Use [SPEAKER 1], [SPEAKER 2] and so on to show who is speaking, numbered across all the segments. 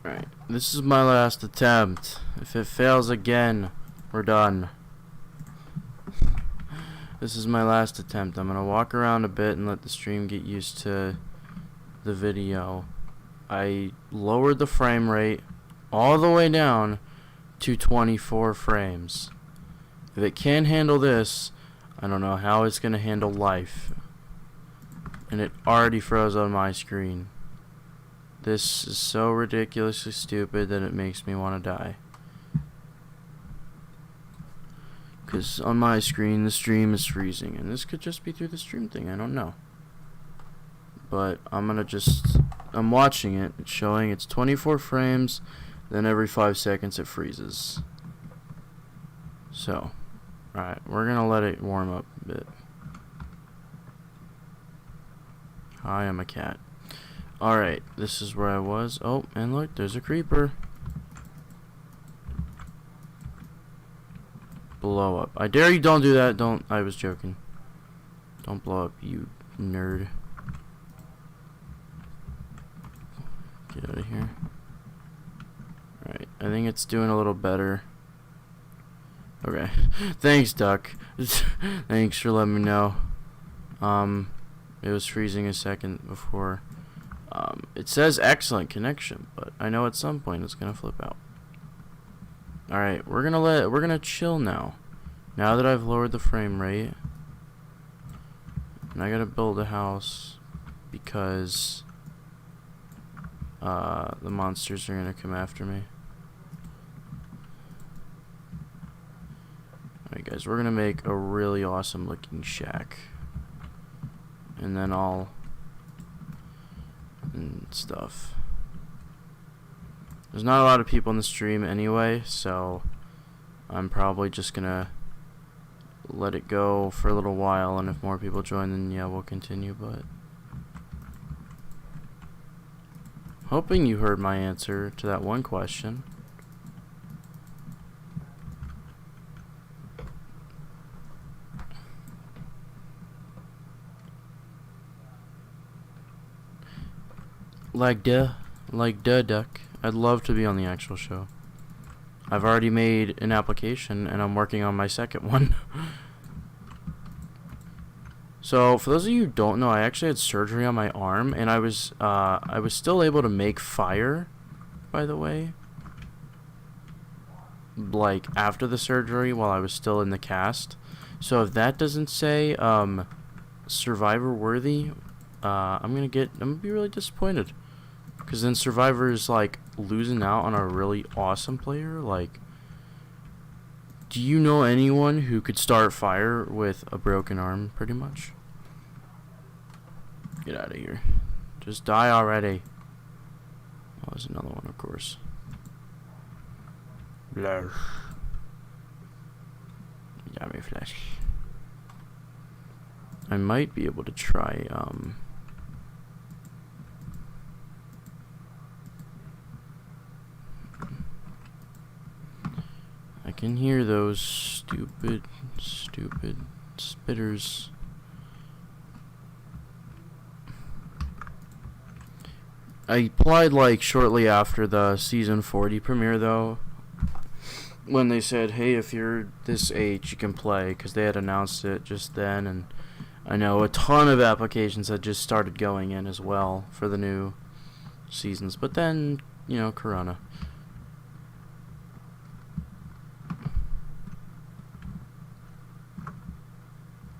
[SPEAKER 1] Alright, this is my last attempt. If it fails again, we're done. This is my last attempt. I'm gonna walk around a bit and let the stream get used to the video. I lowered the frame rate all the way down to 24 frames. If it can't handle this, I don't know how it's gonna handle life. And it already froze on my screen. This is so ridiculously stupid that it makes me want to die. Because on my screen, the stream is freezing. And this could just be through the stream thing. I don't know. But I'm watching it. It's showing it's 24 frames. Then every 5 seconds it freezes. So, alright. We're going to let it warm up a bit. Hi, I'm a cat. Alright, this is where I was. Oh, and look, there's a creeper. Blow up. I dare you, don't do that. Don't. I was joking. Don't blow up, you nerd. Get out of here. Alright, I think it's doing a little better. Okay. Thanks, duck. Thanks for letting me know. It was freezing a second before. It says excellent connection, but I know at some point it's gonna flip out. Alright, we're gonna chill now. Now that I've lowered the frame rate. And I gotta build a house because the monsters are gonna come after me. Alright guys, we're gonna make a really awesome looking shack. And then and stuff. There's not a lot of people in the stream anyway, so I'm probably just gonna let it go for a little while, and if more people join, then yeah, we'll continue. But hoping you heard my answer to that one question. Like duh duck. I'd love to be on the actual show. I've already made an application and I'm working on my second one. So for those of you who don't know, I actually had surgery on my arm, and I was still able to make fire, by the way. Like after the surgery, while I was still in the cast. So if that doesn't say survivor worthy, I'm gonna be really disappointed. Because then Survivor is like losing out on a really awesome player. Like, do you know anyone who could start fire with a broken arm, pretty much? Get out of here. Just die already. Oh, there's another one, of course. Blah. Yummy flesh. I might be able to try, I can hear those stupid spitters. I applied like shortly after the season 40 premiere though, when they said, hey, if you're this age you can play, because they had announced it just then, and I know a ton of applications had just started going in as well for the new seasons, but then, you know, Corona.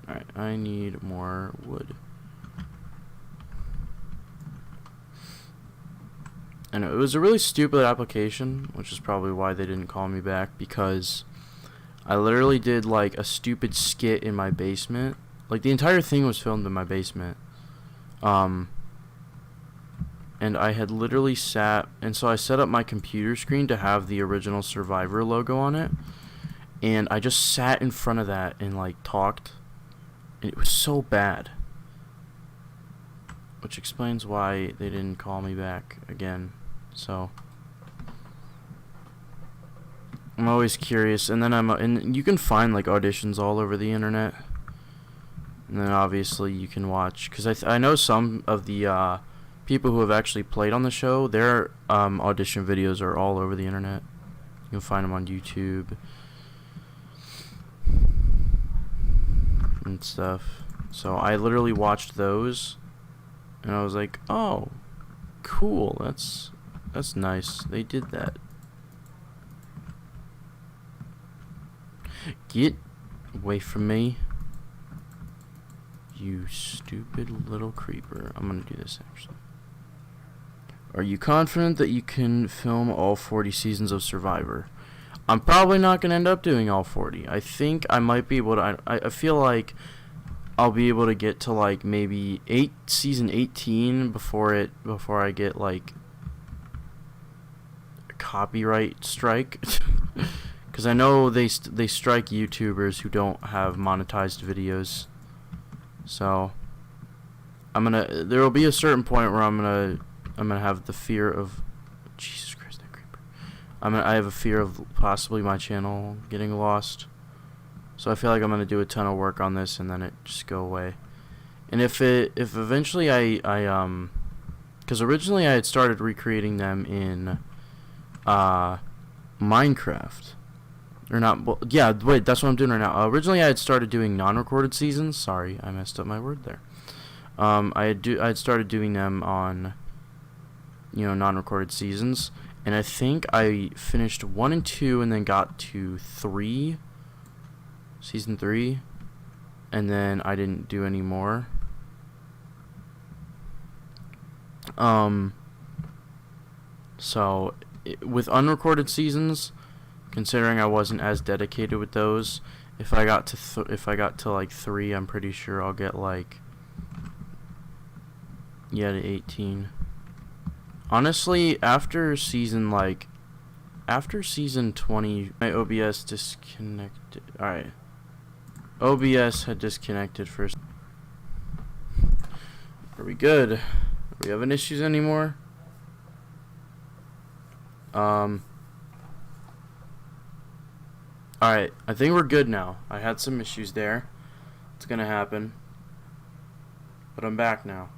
[SPEAKER 1] Alright, I need more wood. I know, it was a really stupid application, which is probably why they didn't call me back, because I literally did like a stupid skit in my basement. Like the entire thing was filmed in my basement. And I had literally sat, and so I set up my computer screen to have the original Survivor logo on it, and I just sat in front of that and like talked. It was so bad, which explains why they didn't call me back again. So I'm always curious, and then and you can find like auditions all over the internet, and then obviously you can watch, because I know some of the people who have actually played on the show, their audition videos are all over the internet. You can find them on YouTube and stuff. So I literally watched those, and I was like, oh, cool, that's nice. They did that. Get away from me, you stupid little creeper. I'm gonna do this actually. Are you confident that you can film all 40 seasons of Survivor? I'm probably not gonna end up doing all 40. I think I might be able to. I feel like I'll be able to get to like maybe season 18 before I get like a copyright strike. Because I know they strike YouTubers who don't have monetized videos. So there will be a certain point where I'm gonna have the fear of, Jesus Christ, that creeper. I have a fear of possibly my channel getting lost. So I feel like I'm gonna do a ton of work on this and then it just go away. And if eventually because originally I had started recreating them in Minecraft. Or not, well, yeah, wait, that's what I'm doing right now. Originally I had started doing non-recorded seasons. Sorry, I messed up my word there. I had started doing them on, non-recorded seasons, and I think I finished 1 and 2 and then got to 3, season 3, and then I didn't do any more. So with unrecorded seasons, considering I wasn't as dedicated with those, if I got to like 3, I'm pretty sure I'll get like to 18. Honestly, after season 20, my OBS disconnected. Alright. OBS had disconnected first. Are we good? Are we having issues anymore? Alright, I think we're good now. I had some issues there. It's gonna happen. But I'm back now.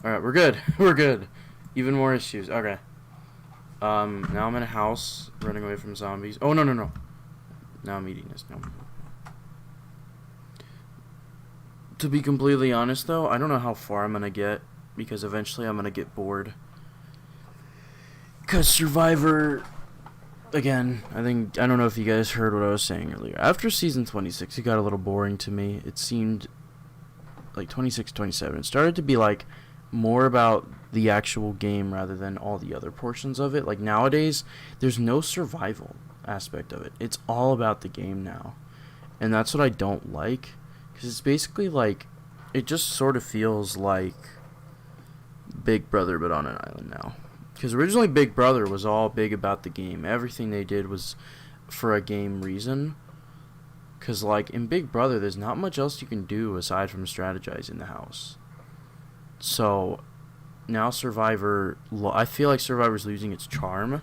[SPEAKER 1] Alright, we're good. We're good. Even more issues. Okay. Now I'm in a house, running away from zombies. Oh, no. Now I'm eating this. No. To be completely honest, though, I don't know how far I'm gonna get, because eventually I'm gonna get bored. Because Survivor... Again, I don't know if you guys heard what I was saying earlier. After season 26, it got a little boring to me. It seemed like 26, 27. It started to be like more about the actual game rather than all the other portions of it. Like nowadays, there's no survival aspect of it. It's all about the game now. And that's what I don't like. Because it's basically like, it just sort of feels like Big Brother but on an island now. Because originally Big Brother was all big about the game. Everything they did was for a game reason. Because, like, in Big Brother, there's not much else you can do aside from strategize in the house. So, now Survivor... I feel like Survivor's losing its charm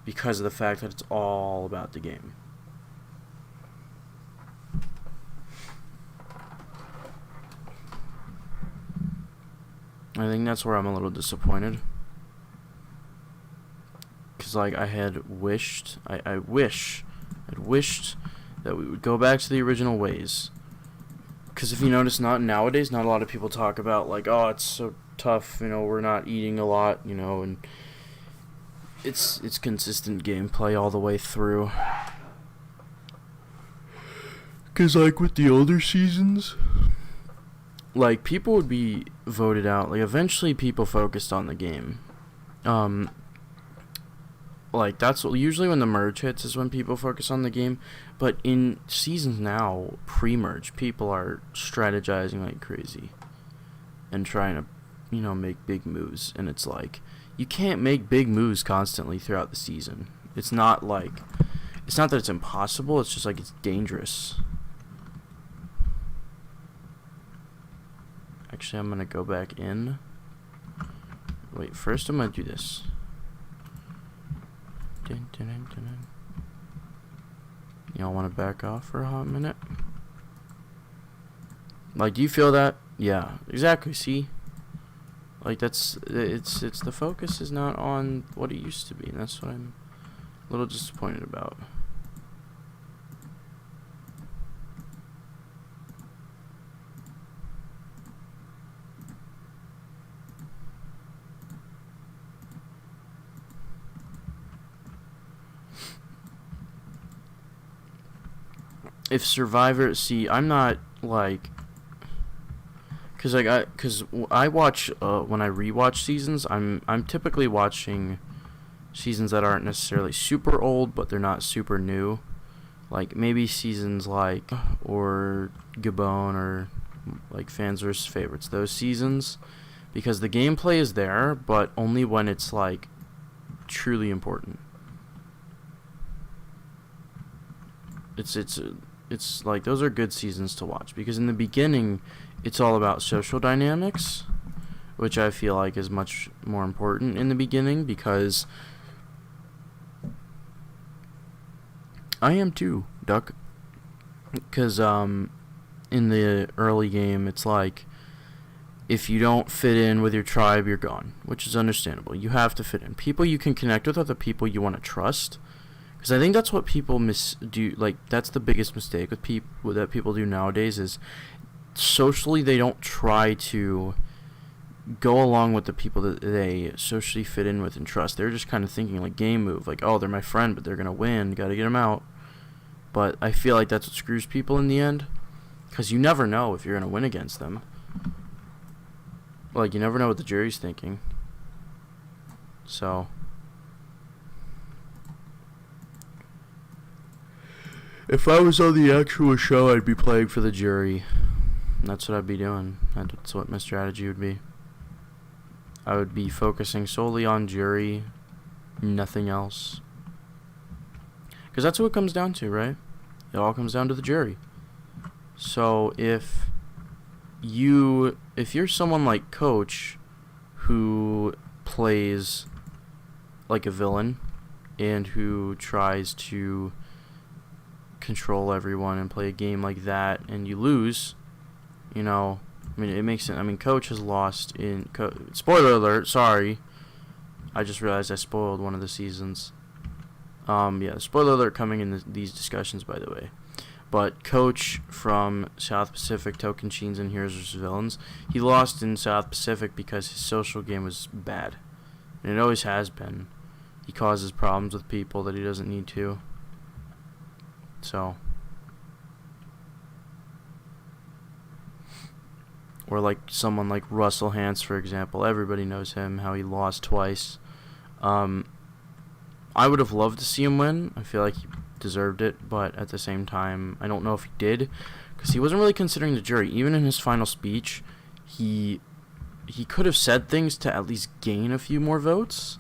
[SPEAKER 1] because of the fact that it's all about the game. I think that's where I'm a little disappointed. Because, like, I had wished... I'd wished that we would go back to the original ways. Because if you notice, nowadays, not a lot of people talk about, like, oh, it's so tough, we're not eating a lot, and it's consistent gameplay all the way through. Because, like, with the older seasons, like, people would be voted out. Like, eventually people focused on the game. Like, that's usually when the merge hits is when people focus on the game. But in seasons now, pre-merge, people are strategizing like crazy. And trying to, make big moves. And it's like, you can't make big moves constantly throughout the season. It's not that it's impossible, it's just like it's dangerous. Actually, I'm gonna go back in. Wait, first I'm gonna do this. Y'all want to back off for a hot minute? Like, do you feel that? Yeah, exactly, see? Like it's the focus is not on what it used to be, and that's what I'm a little disappointed about. If Survivor, see, I'm not like, cause I watch when I rewatch seasons, I'm typically watching seasons that aren't necessarily super old, but they're not super new. Like maybe seasons like or Gabon or like Fans vs Favorites, those seasons, because the gameplay is there, but only when it's like truly important. It's like those are good seasons to watch, because in the beginning it's all about social dynamics, which I feel like is much more important in the beginning, because I am too, Duck. Because in the early game it's like if you don't fit in with your tribe, you're gone, which is understandable. You have to fit in. People you can connect with are the people you want to trust. Because I think that's what people do. Like, that's the biggest mistake with that people do nowadays is socially they don't try to go along with the people that they socially fit in with and trust. They're just kind of thinking like game move, like, oh, they're my friend, but they're gonna win. Gotta get them out. But I feel like that's what screws people in the end, because you never know if you're gonna win against them. Like, you never know what the jury's thinking. So if I was on the actual show, I'd be playing for the jury. That's what I'd be doing. That's what my strategy would be. I would be focusing solely on jury, nothing else. Because that's what it comes down to, right? It all comes down to the jury. So if you're someone like Coach, who plays like a villain and who tries to control everyone and play a game like that, and you lose, you know, I mean, it makes sense. I mean, Coach has lost in spoiler alert, sorry, I just realized I spoiled one of the seasons. Yeah, spoiler alert coming in these discussions, by the way. But Coach from South Pacific, Tocantins, and Heroes vs. Villains, he lost in South Pacific because his social game was bad, and it always has been. He causes problems with people that he doesn't need to. So, or like someone like Russell Hantz, for example. Everybody knows him, how he lost twice. I would have loved to see him win. I feel like he deserved it, but at the same time, I don't know if he did, because he wasn't really considering the jury. Even in his final speech, he could have said things to at least gain a few more votes,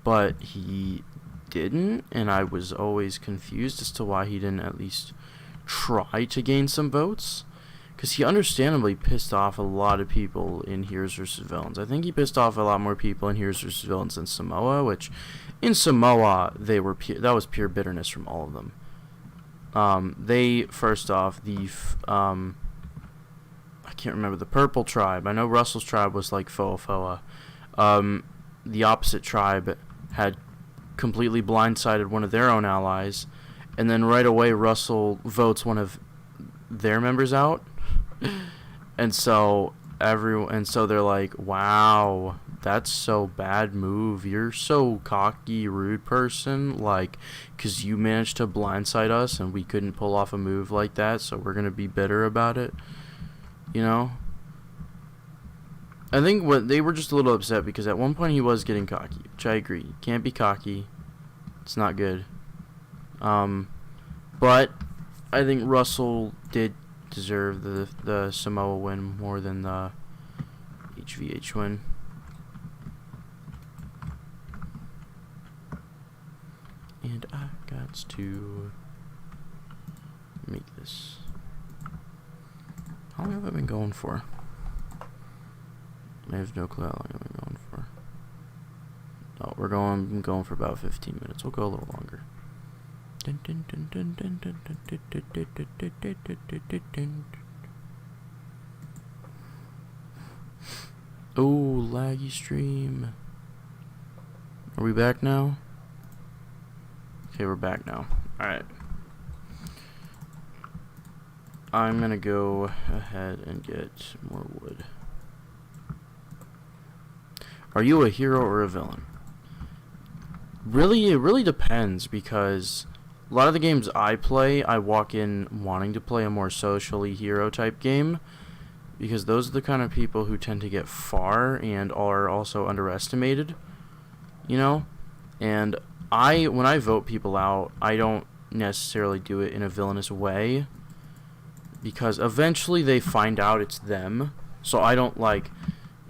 [SPEAKER 1] but he didn't, and I was always confused as to why he didn't at least try to gain some votes, because he understandably pissed off a lot of people in Heroes vs. Villains. I think he pissed off a lot more people in Heroes vs. Villains than Samoa, which in Samoa that was pure bitterness from all of them. They first off I can't remember the purple tribe. I know Russell's tribe was like Foa. The opposite tribe had completely blindsided one of their own allies, and then right away Russell votes one of their members out, and so they're like, wow, that's so bad move, you're so cocky, rude person, like, because you managed to blindside us and we couldn't pull off a move like that, so we're gonna be bitter about it, you know. I think they were just a little upset because at one point he was getting cocky, which I agree. You can't be cocky. It's not good. But I think Russell did deserve the Samoa win more than the HVH win. And I got to make this. How long have I been going for? I have no clue how long I've been going for. Oh, we're going for about 15 minutes. We'll go a little longer. Oh, laggy stream. Are we back now? Okay, we're back now. Alright. I'm gonna go ahead and get more wood. Are you a hero or a villain? Really, it really depends, because a lot of the games I play, I walk in wanting to play a more socially hero type game, because those are the kind of people who tend to get far and are also underestimated, you know? And when I vote people out, I don't necessarily do it in a villainous way, because eventually they find out it's them. So I don't like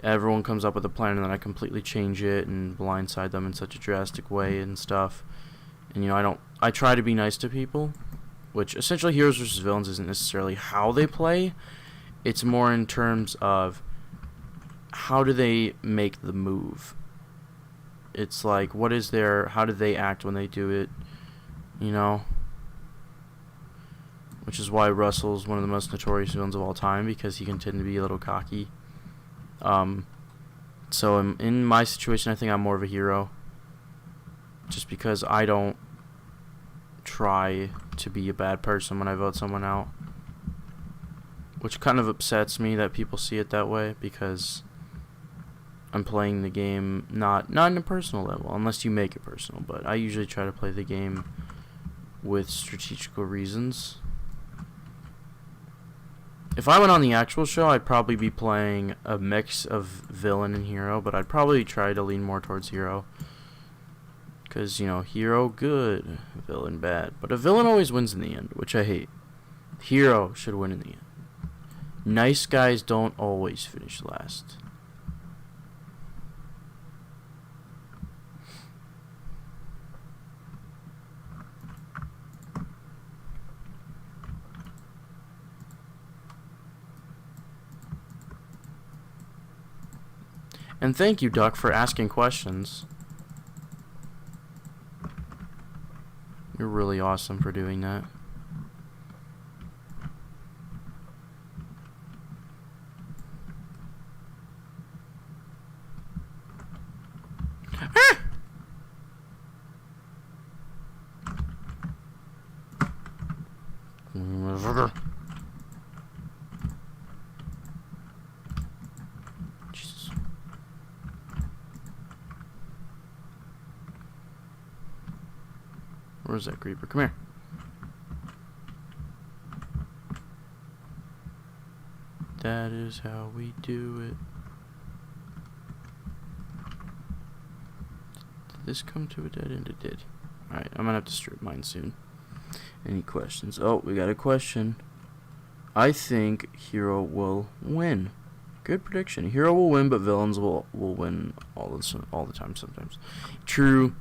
[SPEAKER 1] everyone comes up with a plan and then I completely change it and blindside them in such a drastic way and stuff. And you know, I try to be nice to people, which essentially heroes versus villains isn't necessarily how they play. It's more in terms of how do they make the move. It's like, how do they act when they do it, you know? Which is why Russell's one of the most notorious villains of all time, because he can tend to be a little cocky. So in my situation, I think I'm more of a hero, just because I don't try to be a bad person when I vote someone out, which kind of upsets me that people see it that way, because I'm playing the game not in a personal level, unless you make it personal, but I usually try to play the game with strategical reasons. If I went on the actual show, I'd probably be playing a mix of villain and hero, but I'd probably try to lean more towards hero. Because, you know, hero good, villain bad. But a villain always wins in the end, which I hate. Hero should win in the end. Nice guys don't always finish last. And thank you, Duck, for asking questions. You're really awesome for doing that. Jesus. Where's that creeper? Come here. That is how we do it. Did this come to a dead end? It did. Alright, I'm gonna have to strip mine soon. Any questions? Oh, we got a question. I think hero will win. Good prediction. Hero will win, but villains will win all the time sometimes. True.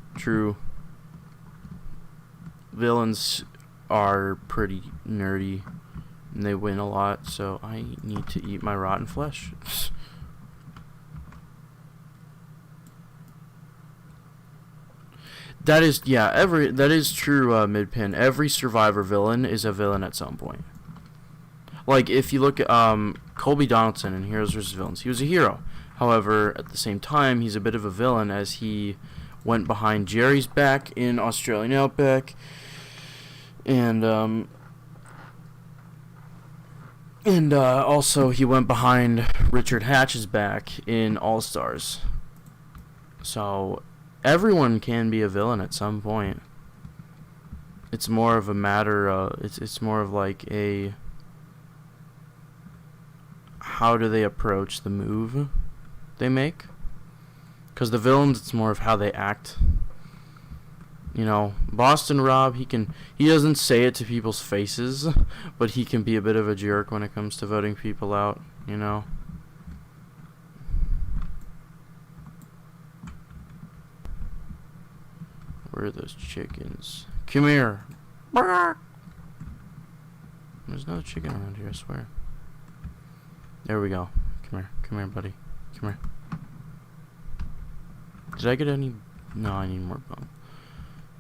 [SPEAKER 1] Villains are pretty nerdy, and they win a lot, so I need to eat my rotten flesh. That is true, Midpin. Every Survivor villain is a villain at some point. Like, if you look at Colby Donaldson in Heroes vs. Villains, he was a hero. However, at the same time, he's a bit of a villain, as he went behind Jerry's back in Australian Outback, and also he went behind Richard Hatch's back in All Stars. So everyone can be a villain at some point. It's more of a matter of it's more of like a how do they approach the move they make? Because the villains, it's more of how they act. You know, Boston Rob, he doesn't say it to people's faces, but he can be a bit of a jerk when it comes to voting people out, you know. Where are those chickens? Come here. There's no chicken around here, I swear. There we go. Come here, buddy. Come here. Did I get any? No, I need more bone.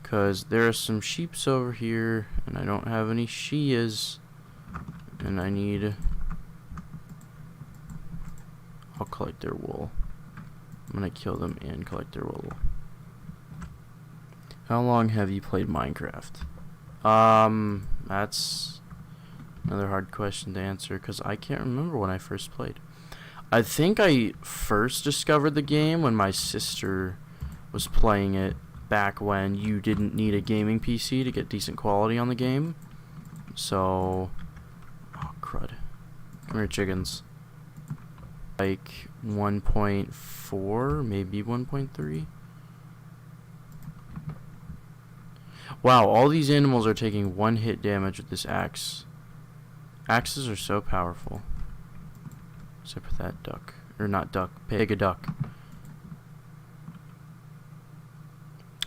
[SPEAKER 1] Because there are some sheeps over here, and I don't have any Shias. And I need... I'll collect their wool. I'm gonna kill them and collect their wool. How long have you played Minecraft? That's another hard question to answer because I can't remember when I first played. I think I first discovered the game when my sister was playing it back when you didn't need a gaming PC to get decent quality on the game. So, oh crud. Come here, chickens. Like 1.4, maybe 1.3. Wow, all these animals are taking 1 hit damage with this axe. Axes are so powerful. Except for that duck. Or not duck, pig a duck.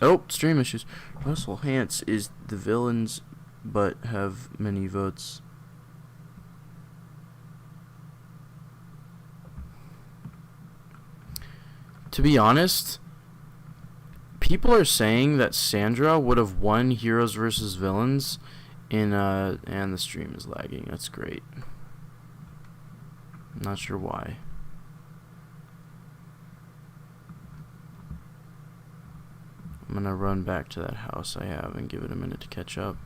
[SPEAKER 1] Oh, stream issues. Russell Hantz is the villains but have many votes. To be honest, people are saying that Sandra would have won Heroes vs. Villains in and the stream is lagging. That's great. I'm not sure why. I'm gonna run back to that house I have and give it a minute to catch up.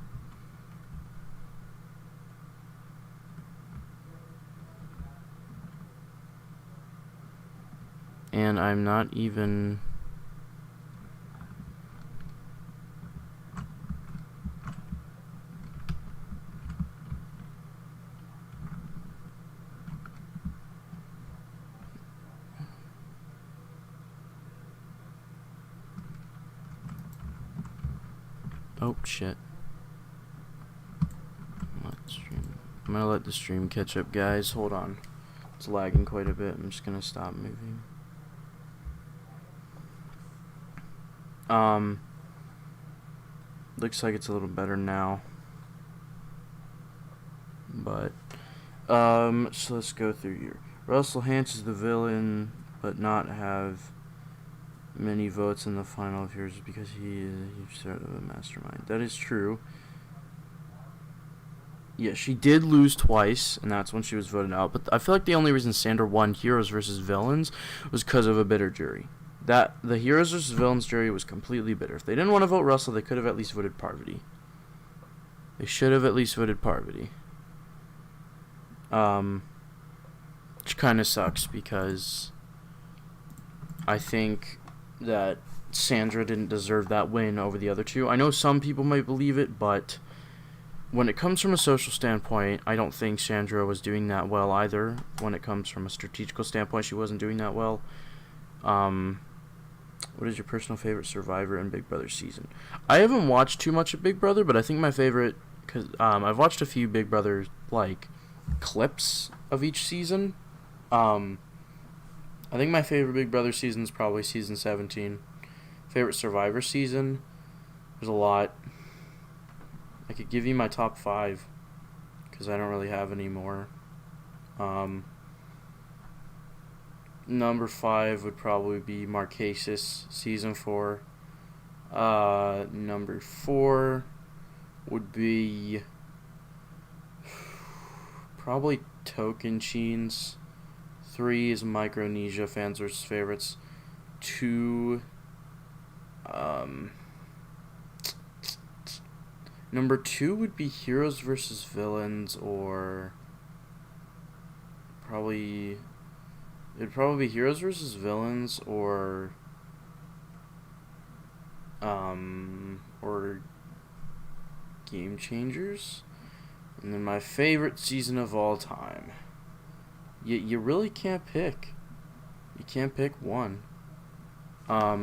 [SPEAKER 1] And I'm not even... Oh, shit. I'm gonna let the stream catch up, guys. Hold on. It's lagging quite a bit. I'm just gonna stop moving. Looks like it's a little better now. But, so let's go through here. Russell Hantz is the villain, but not have many votes in the final of Heroes because he is a huge sort of a mastermind. That is true. Yeah, she did lose twice, and that's when she was voted out. But I feel like the only reason Sandra won Heroes vs. Villains was because of a bitter jury. That the Heroes vs. Villains jury was completely bitter. If they didn't want to vote Russell, they could have at least voted Parvati. They should have at least voted Parvati. Which kind of sucks because I think that Sandra didn't deserve that win over the other two. I know some people might believe it, but when it comes from a social standpoint, I don't think Sandra was doing that well either. When it comes from a strategical standpoint, she wasn't doing that well. What is your personal favorite Survivor and Big Brother season? I haven't watched too much of Big Brother, but I think my favorite, because I've watched a few Big Brother like clips of each season. I think my favorite Big Brother season is probably season 17. Favorite Survivor season? There's a lot. I could give you my top 5 because I don't really have any more. Number 5 would probably be Marquesas season 4. Number 4 would be probably Tocantins. 3 is Micronesia fans versus favorites. 2 number 2 would be Heroes versus Villains, or it'd probably be Heroes versus Villains or Game Changers. And then my favorite season of all time. You really can't pick. You can't pick one. I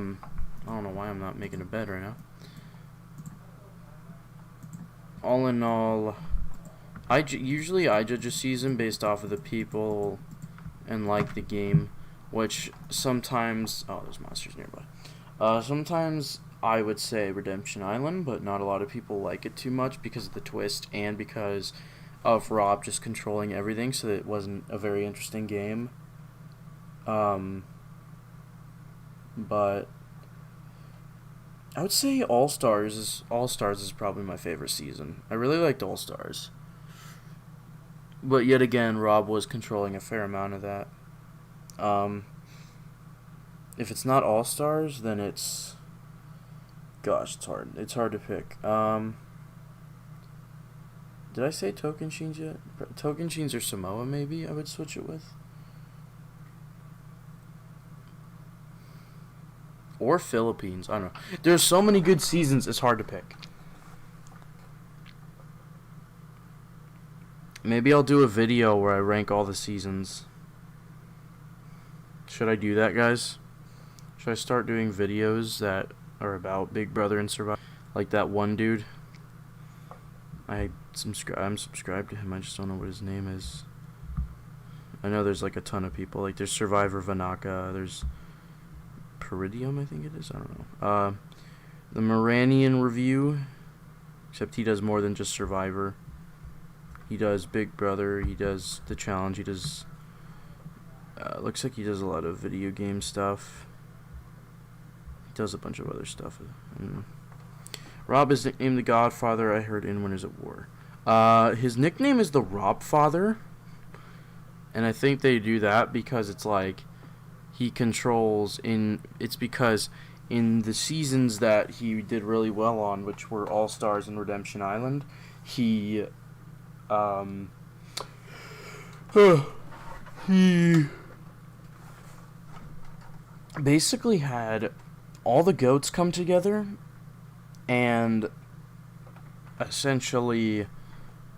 [SPEAKER 1] don't know why I'm not making a bet right now. All in all, usually I judge a season based off of the people and like the game, which sometimes... Oh, there's monsters nearby. Sometimes I would say Redemption Island, but not a lot of people like it too much because of the twist and because of Rob just controlling everything, so that it wasn't a very interesting game. But I would say All Stars is probably my favorite season. I really liked All Stars. But yet again, Rob was controlling a fair amount of that. If it's not All Stars, then it's... Gosh, it's hard. It's hard to pick. Did I say Tocantins yet? Tocantins or Samoa, maybe I would switch it with. Or Philippines. I don't know. There's so many good seasons, it's hard to pick. Maybe I'll do a video where I rank all the seasons. Should I do that, guys? Should I start doing videos that are about Big Brother and Survivor? Like that one dude. I'm subscribed to him. I just don't know what his name is. I know there's like a ton of people. Like there's Survivor Vanaka. There's Peridium, I think it is. I don't know. The Moranian Review. Except he does more than just Survivor. He does Big Brother. He does The Challenge. He does... looks like he does a lot of video game stuff. He does a bunch of other stuff. Rob is nicknamed the Godfather, I heard, in Winners at War. His nickname is the Rob Father. And I think they do that because it's like he controls in... It's because in the seasons that he did really well on, which were All Stars and Redemption Island, he... he basically had all the goats come together, and essentially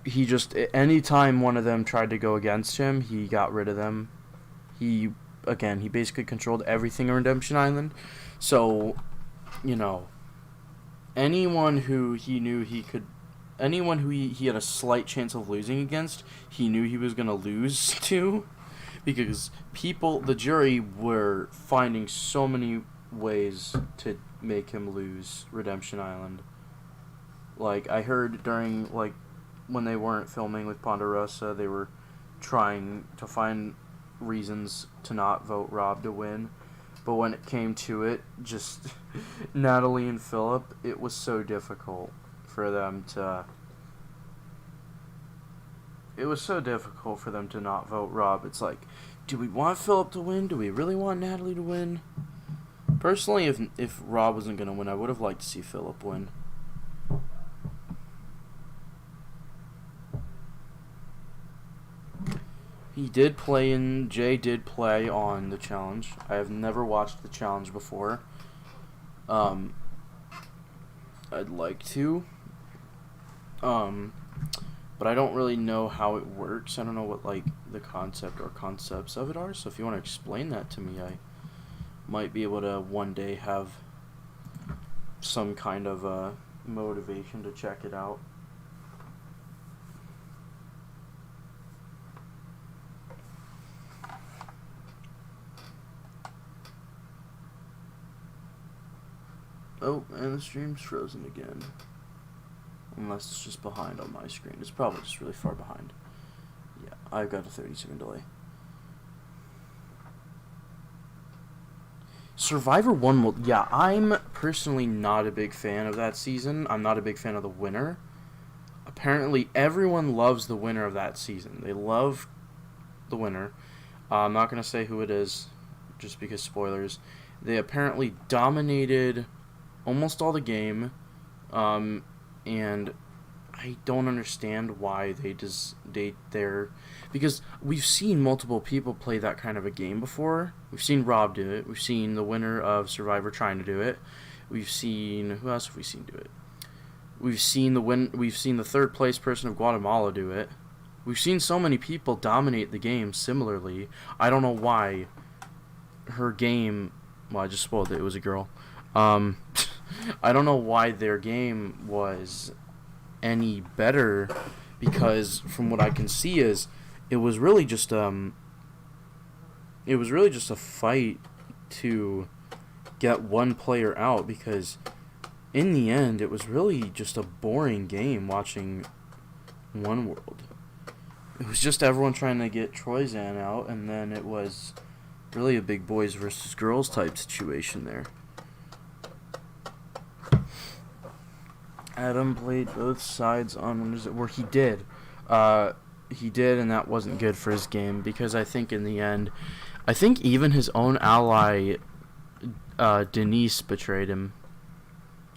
[SPEAKER 1] he just, anytime one of them tried to go against him, he got rid of them. He basically controlled everything in Redemption Island. So, you know, anyone who he knew he could... Anyone who he had a slight chance of losing against, he knew he was going to lose to, because the jury were finding so many ways to make him lose Redemption Island. Like, I heard during, like, when they weren't filming with Ponderosa, they were trying to find reasons to not vote Rob to win. But when it came to it, just Natalie and Philip, it was so difficult for them to... It was so difficult for them to not vote Rob. It's like, do we want Philip to win? Do we really want Natalie to win? Personally, if Rob wasn't going to win, I would have liked to see Philip win. Jay did play on The Challenge. I have never watched The Challenge before. I'd like to. But I don't really know how it works. I don't know what, like, the concept or concepts of it are. So if you want to explain that to me, I might be able to one day have some kind of motivation to check it out. Oh, and the stream's frozen again. Unless it's just behind on my screen. It's probably just really far behind. Yeah, I've got a 30-second delay. Survivor 1 will... Yeah, I'm personally not a big fan of that season. I'm not a big fan of the winner. Apparently, everyone loves the winner of that season. They love the winner. I'm not going to say who it is, just because spoilers. They apparently dominated almost all the game. And I don't understand why they're... Because we've seen multiple people play that kind of a game before. We've seen Rob do it. We've seen the winner of Survivor trying to do it. We've seen... Who else have we seen do it? We've seen the third place person of Guatemala do it. We've seen so many people dominate the game similarly. I don't know why her game... Well, I just spoiled it. It was a girl. I don't know why their game was any better, because from what I can see is it was really just a fight to get one player out, because in the end it was really just a boring game watching One World. It was just everyone trying to get Troyzan out, and then it was really a big boys versus girls type situation there. Adam played both sides on where he did. He did, and that wasn't good for his game, because I think in the end, I think even his own ally, Denise, betrayed him.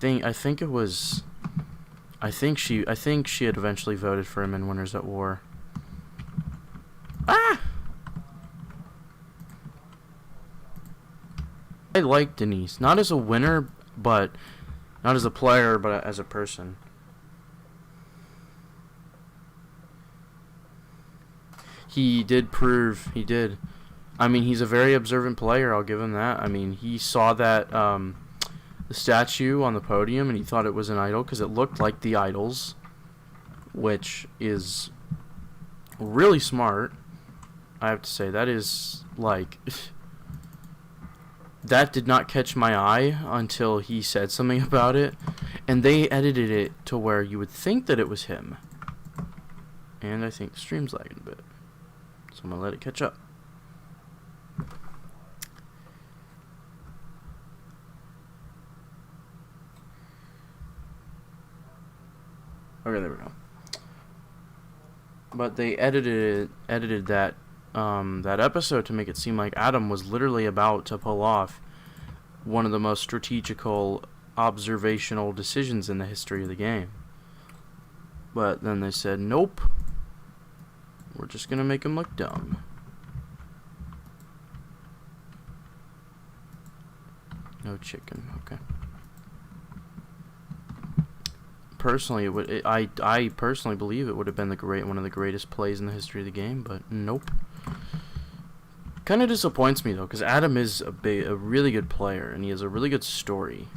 [SPEAKER 1] I think it was. I think she had eventually voted for him in Winners at War. Ah! I like Denise, not as a winner, but not as a player, but as a person. He did. I mean, he's a very observant player, I'll give him that. I mean, he saw that the statue on the podium, and he thought it was an idol because it looked like the idols, which is really smart. I have to say, that is, like, that did not catch my eye until he said something about it, and they edited it to where you would think that it was him. And I think the stream's lagging a bit, so I'm going to let it catch up. Okay, there we go. But they edited that that episode to make it seem like Adam was literally about to pull off one of the most strategical, observational decisions in the history of the game. But then they said, nope, we're just gonna make him look dumb. No chicken, okay. Personally, I personally believe it would have been one of the greatest plays in the history of the game, but nope. Kind of disappoints me though, because Adam is a really good player, and he has a really good story.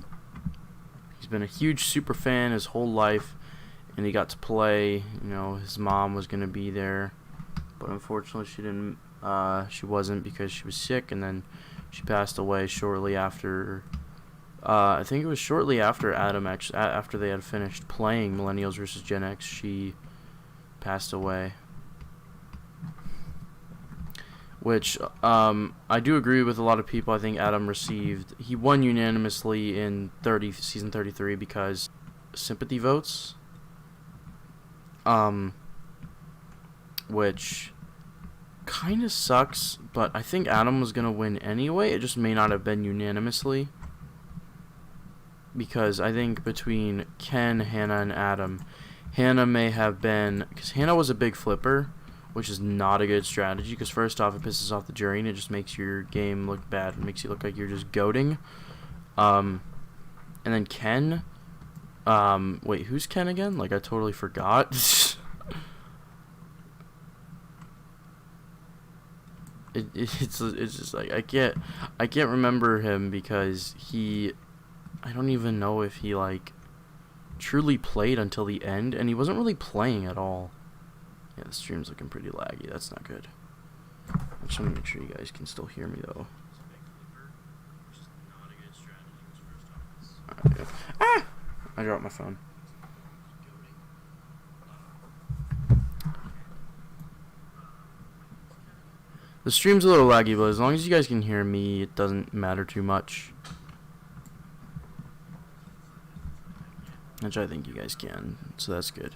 [SPEAKER 1] He's been a huge super fan his whole life, and he got to play. You know, his mom was gonna be there, but unfortunately she didn't. She wasn't, because she was sick, and then she passed away shortly after. I think it was shortly after Adam after they had finished playing Millennials vs. Gen X, she passed away. Which, I do agree with a lot of people. I think Adam he won unanimously in season 33 because sympathy votes. Which kind of sucks, but I think Adam was going to win anyway. It just may not have been unanimously. Because I think between Ken, Hannah, and Adam, Hannah may have been, because Hannah was a big flipper, which is not a good strategy, because first off, it pisses off the jury, and it just makes your game look bad. It makes you look like you're just goading. And then Ken, wait, who's Ken again? Like, I totally forgot. It's just like, I can't remember him, because I don't even know if he, like, truly played until the end, and he wasn't really playing at all. Yeah, the stream's looking pretty laggy. That's not good. I just want to make sure you guys can still hear me, though. Right, yeah. Ah! I dropped my phone. The stream's a little laggy, but as long as you guys can hear me, it doesn't matter too much. Which I think you guys can, so that's good.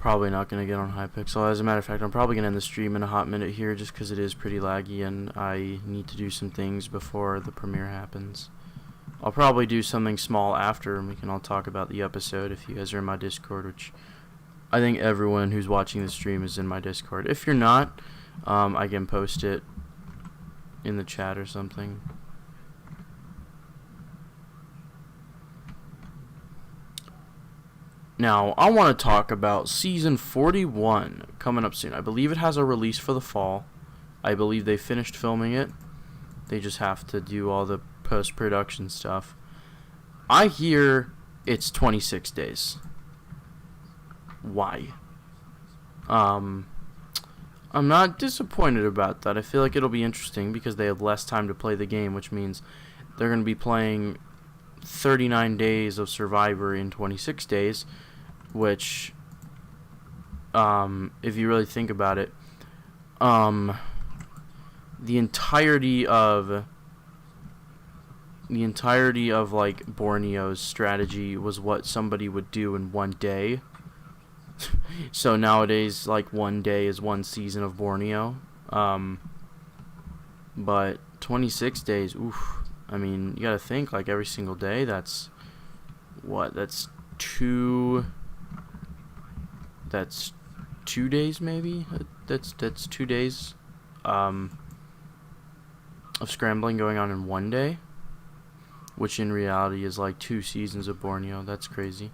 [SPEAKER 1] Probably not going to get on Hypixel. As a matter of fact, I'm probably going to end the stream in a hot minute here, just because it is pretty laggy and I need to do some things before the premiere happens. I'll probably do something small after, and we can all talk about the episode if you guys are in my Discord, which I think everyone who's watching the stream is in my Discord. If you're not, I can post it in the chat or something. Now, I want to talk about Season 41 coming up soon. I believe it has a release for the fall. I believe they finished filming it. They just have to do all the post-production stuff. I hear it's 26 days. Why? I'm not disappointed about that. I feel like it'll be interesting because they have less time to play the game, which means they're going to be playing 39 days of Survivor in 26 days, which, if you really think about it, the entirety of like Borneo's strategy was what somebody would do in one day. So nowadays, like, one day is one season of Borneo. But 26 days, oof. I mean, you gotta think, like, every single day, that's what? That's 2 days, maybe? That's 2 days of scrambling going on in one day, which in reality is like 2 seasons of Borneo. That's crazy.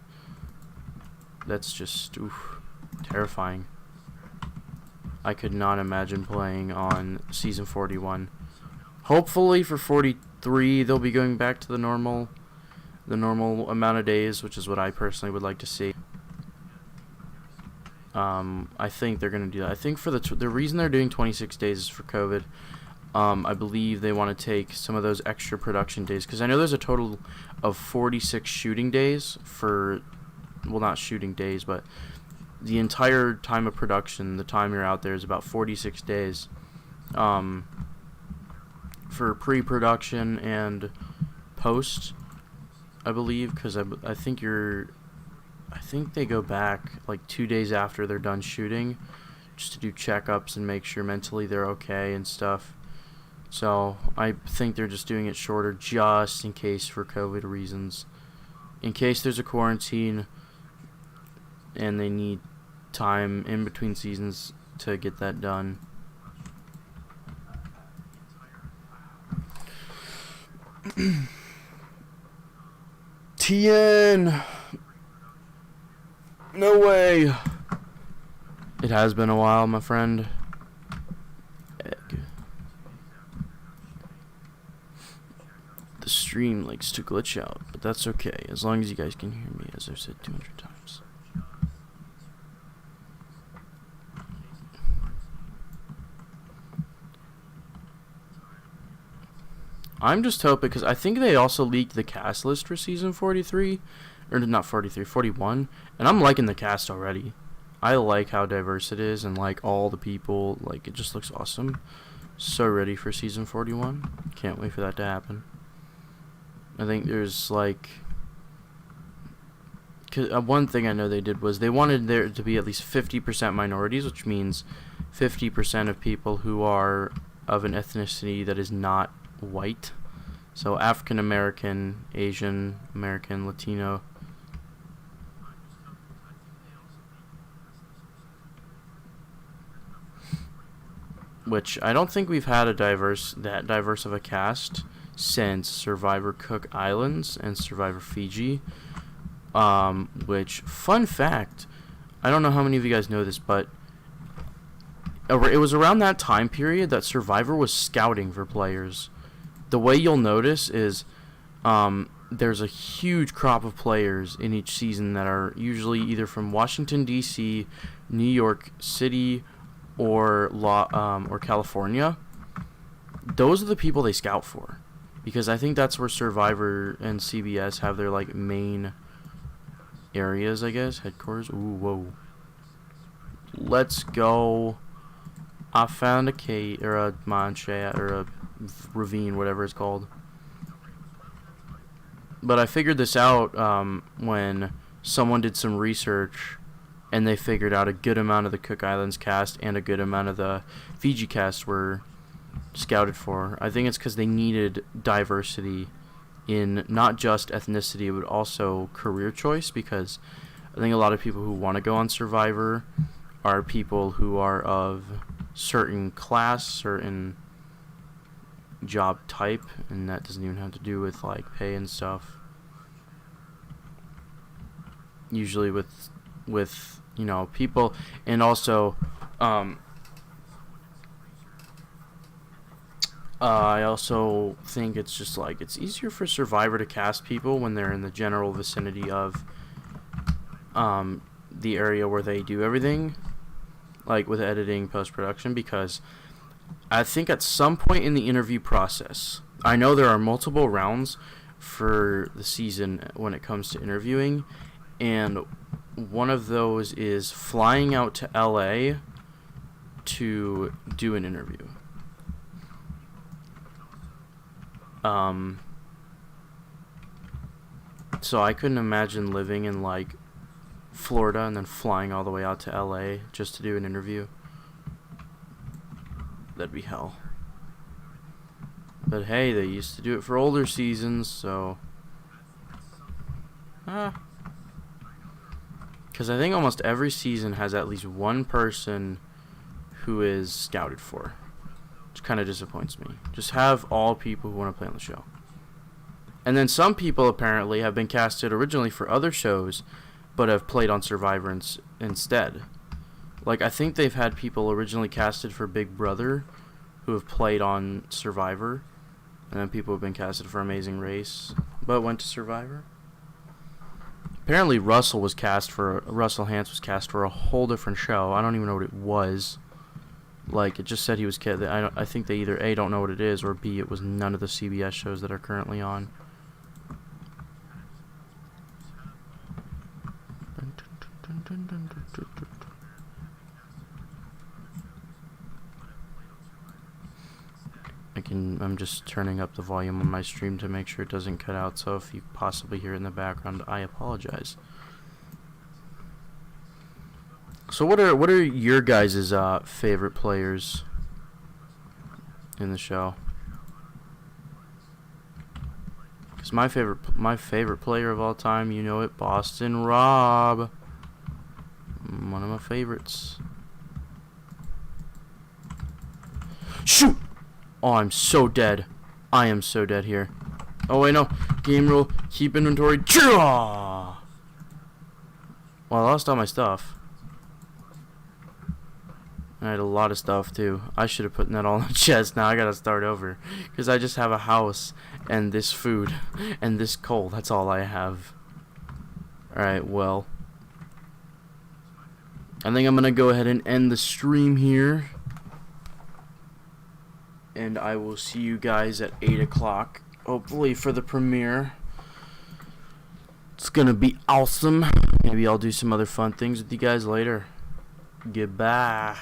[SPEAKER 1] That's just, oof, terrifying. I could not imagine playing on Season 41. Hopefully for 43, they'll be going back to the normal amount of days, which is what I personally would like to see. I think they're going to do that. I think for the reason they're doing 26 days is for COVID. I believe they want to take some of those extra production days, because I know there's a total of 46 shooting days for, well, not shooting days, but the entire time of production, the time you're out there, is about 46 days for pre-production and post, I believe, because I think they go back like 2 days after they're done shooting just to do checkups and make sure mentally they're okay and stuff. So I think they're just doing it shorter just in case, for COVID reasons. In case there's a quarantine and they need time in between seasons to get that done. TN! No way! It has been a while, my friend. Egg. The stream likes to glitch out, but that's okay, as long as you guys can hear me, as I've said 200 times. I'm just hoping, because I think they also leaked the cast list for Season 43, or not 43, 41, and I'm liking the cast already. I like how diverse it is, and like all the people, like, it just looks awesome. So ready for Season 41. Can't wait for that to happen. I think there's like, one thing I know they did was they wanted there to be at least 50% minorities, which means 50% of people who are of an ethnicity that is not white. So African American, Asian American, Latino. Which I don't think we've had that diverse of a cast since Survivor Cook Islands and Survivor Fiji. Which, fun fact, I don't know how many of you guys know this, but it was around that time period that Survivor was scouting for players. The way you'll notice is there's a huge crop of players in each season that are usually either from Washington, D.C., New York City, or California. Those are the people they scout for, because I think that's where Survivor and CBS have their like main areas, I guess, headquarters. Ooh, whoa. Let's go. I found a cave, or a mine shaft, or a ravine, whatever it's called. But I figured this out when someone did some research, and they figured out a good amount of the Cook Islands cast and a good amount of the Fiji cast were scouted for. I think it's because they needed diversity in not just ethnicity, but also career choice, because I think a lot of people who want to go on Survivor are people who are of certain class, certain job type, and that doesn't even have to do with like pay and stuff. Usually with you know, people, and also I also think it's just like it's easier for Survivor to cast people when they're in the general vicinity of the area where they do everything, like with editing, post-production, because I think at some point in the interview process, I know there are multiple rounds for the season when it comes to interviewing, and one of those is flying out to LA to do an interview. So I couldn't imagine living in like Florida and then flying all the way out to LA just to do an interview. That'd be hell. But hey, they used to do it for older seasons, so... Because I think almost every season has at least one person who is scouted for. Which kind of disappoints me. Just have all people who want to play on the show. And then some people apparently have been casted originally for other shows, but have played on Survivor instead. Like, I think they've had people originally casted for Big Brother who have played on Survivor. And then people have been casted for Amazing Race, but went to Survivor. Apparently Russell Hantz was cast for a whole different show. I don't even know what it was. Like, it just said he was cast. I think they either A, don't know what it is, or B, it was none of the CBS shows that are currently on. I'm just turning up the volume on my stream to make sure it doesn't cut out, so if you possibly hear it in the background, I apologize. So what are your guys' favorite players in the show? Because my favorite player of all time, you know it, Boston Rob. One of my favorites. Shoot! Oh, I'm so dead. I am so dead here. Oh, wait, no. Game rule. Keep inventory. Well, I lost all my stuff. I had a lot of stuff, too. I should have put that all in the chest. Now I gotta start over. Because I just have a house and this food and this coal. That's all I have. Alright, well. I think I'm gonna go ahead and end the stream here. And I will see you guys at 8 o'clock, hopefully for the premiere. It's gonna be awesome. Maybe I'll do some other fun things with you guys later. Goodbye.